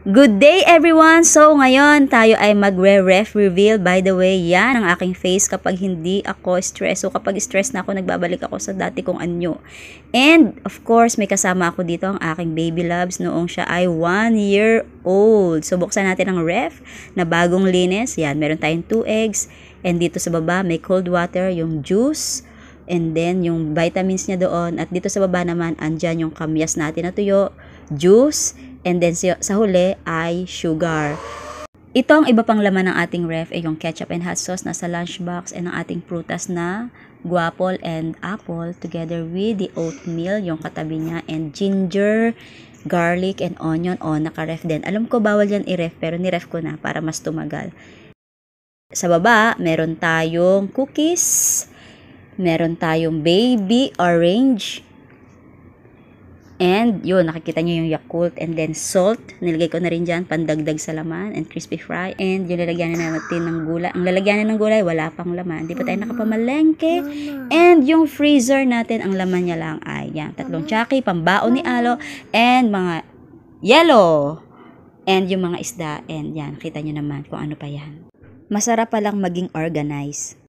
Good day everyone! So ngayon tayo ay magre-ref reveal. By the way, yan ang aking face kapag hindi ako stress. So kapag stress na ako, nagbabalik ako sa dati kong anyo. And of course, may kasama ako dito ang aking baby loves noong siya ay 1 year old. So buksan natin ang ref na bagong linis. Yan, meron tayong 2 eggs. And dito sa baba may cold water, yung juice. And then yung vitamins niya doon. At dito sa baba naman, andyan yung kamyas natin na tuyo, juice. And then sa huli ay sugar. Ito ang iba pang laman ng ating ref ay yung ketchup and hot sauce nasa lunchbox and ang ating prutas na guapol and apple together with the oatmeal, yung katabi niya, and ginger, garlic, and onion. O, naka-ref din. Alam ko bawal yan i-ref pero ni-ref ko na para mas tumagal. Sa baba, meron tayong cookies, meron tayong baby orange, and yun, nakikita nyo yung Yakult, and then salt, nilagay ko na rin dyan, pandagdag sa laman, and crispy fry, and yung lalagyan na natin ng gulay. Ang lalagyan ng gulay, wala pang laman, hindi pa tayo nakapamalengke, and yung freezer natin, ang laman niya lang ay yan, 3 tsaki, pambaon ni Alo, and mga yellow, and yung mga isda, and yan, kita nyo naman kung ano pa yan. Masarap palang maging organized.